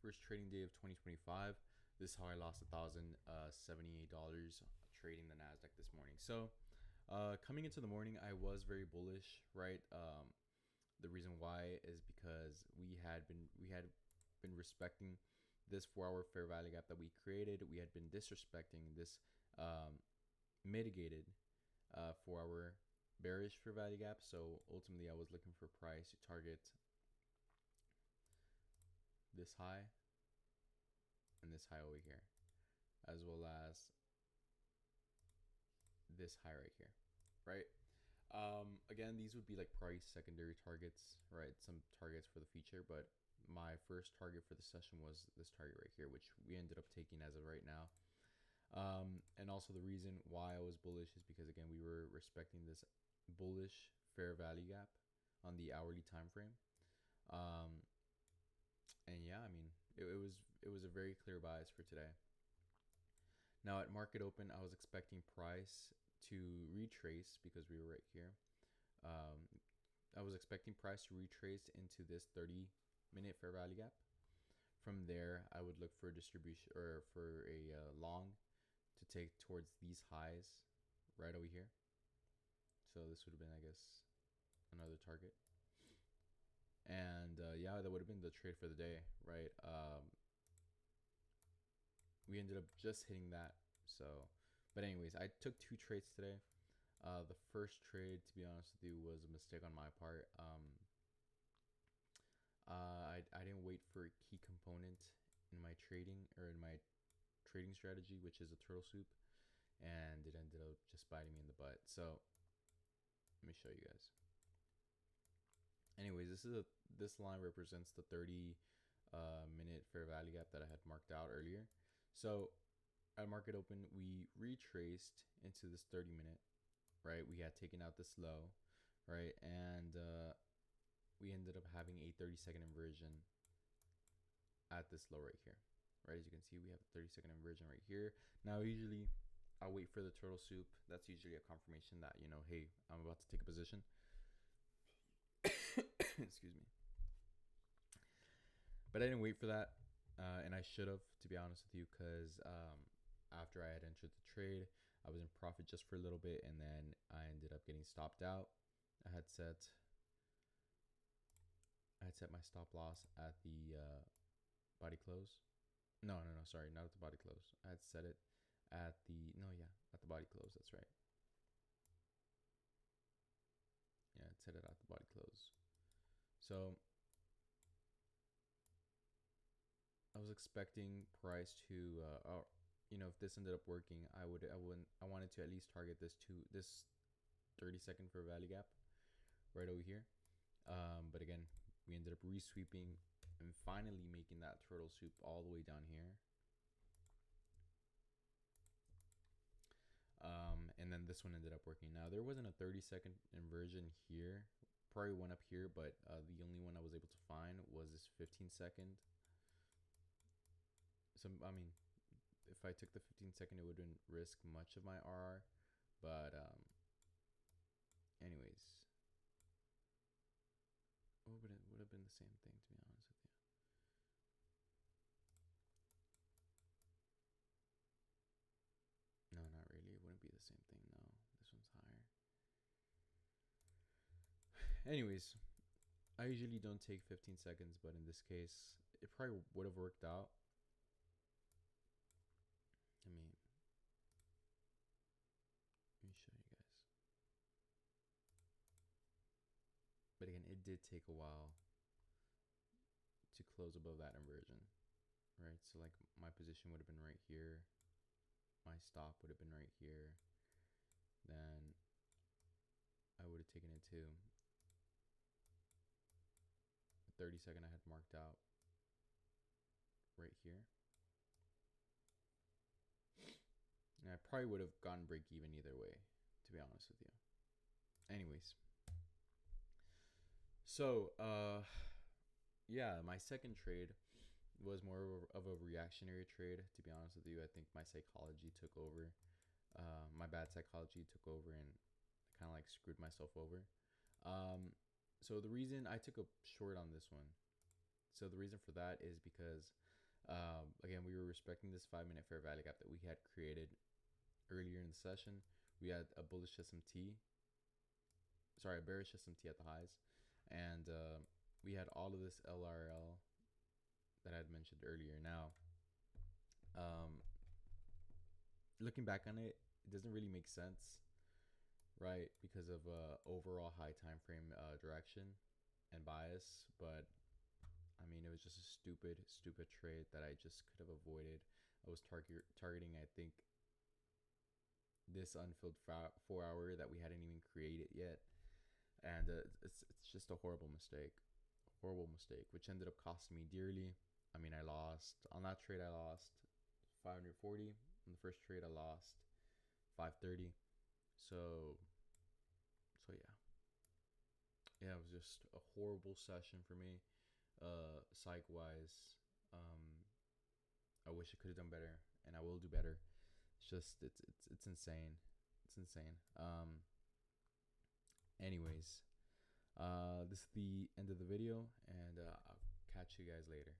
first trading day of 2025. This is how I lost $1,078 trading the NASDAQ this morning. So coming into the morning, I was very bullish, right? The reason why is because we had been respecting this 4-hour fair value gap that we created. We had been disrespecting this mitigated 4-hour bearish fair value gap. So ultimately I was looking for price to target this high and this high over here, as well as this high right here, right? Again, these would be like price secondary targets, right? Some targets for the future, but my first target for the session was this target right here, which we ended up taking as of right now. And also the reason why I was bullish is because, again, we were respecting this bullish fair value gap on the hourly time frame. And yeah, I mean, it was a very clear bias for today. Now at market open, I was expecting price to retrace because we were right here. I was expecting price to retrace into this 30-minute fair value gap. From there, I would look for a distribution or for a long to take towards these highs right over here. So this would have been, I guess, another target. And yeah, that would have been the trade for the day, right? We ended up just hitting that. So, but anyways, I took 2 trades today. The first trade, to be honest with you, was a mistake on my part. I didn't wait for a key component in my trading strategy, which is a turtle soup, and it ended up just biting me in the butt. So let me show you guys. Anyways, this line represents the 30-minute fair value gap that I had marked out earlier. So at market open, we retraced into this 30-minute, right? We had taken out this low, right? And we ended up having a 30-second inversion at this low right here, right? As you can see, we have a 30-second inversion right here. Now, usually I'll wait for the turtle soup. That's usually a confirmation that, you know, hey, I'm about to take a position. Excuse me. But I didn't wait for that, and I should have, to be honest with you, because after I had entered the trade, I was in profit just for a little bit, and then I ended up getting stopped out. I had set my stop loss at the body close. No, sorry, not at the body close. I had set it at the at the body close. That's right. Yeah, I set it at the body close. So I was expecting price to, you know, if this ended up working, I wanted to at least target this 30-second fair value gap right over here. But again, we ended up resweeping and finally making that turtle soup all the way down here. And then this one ended up working. Now there wasn't a 30-second inversion here, probably one up here, but the only one I was able to find was this 15-second. So I mean, if I took the 15-second, it wouldn't risk much of my RR, but anyways, but it would have been the same thing, to be honest with you. No, not really. It wouldn't be the same thing. No, this one's higher. Anyways, I usually don't take 15 seconds, but in this case, it probably would have worked out. I mean, let me show you guys. But again, it did take a while to close above that inversion, right? So like my position would have been right here. My stop would have been right here. Then I would have taken it to the 30-second I had marked out right here. And I probably would have gone break even either way, to be honest with you. Anyways. So, yeah, my second trade was more of a reactionary trade, to be honest with you. I think my psychology took over. My bad psychology took over and kind of like screwed myself over. So the reason I took a short on this one, so the reason for that is because Again, we were respecting this 5-minute fair value gap that we had created earlier in the session. We had a bullish SMT, sorry, a bearish SMT at the highs, and we had all of this LRL that I had mentioned earlier. Now, looking back on it, it doesn't really make sense, right? Because of overall high time frame direction and bias, but I mean, it was just a stupid trade that I just could have avoided. I was targeting, I think, this unfilled 4 hour that we hadn't even created yet, and it's just a horrible mistake, which ended up costing me dearly. I mean, I lost on that trade. I lost 540. On the first trade, I lost 530. So yeah, it was just a horrible session for me. Psych wise, I wish I could have done better, and I will do better. It's just it's insane. It's insane. Anyways, this is the end of the video, and I'll catch you guys later.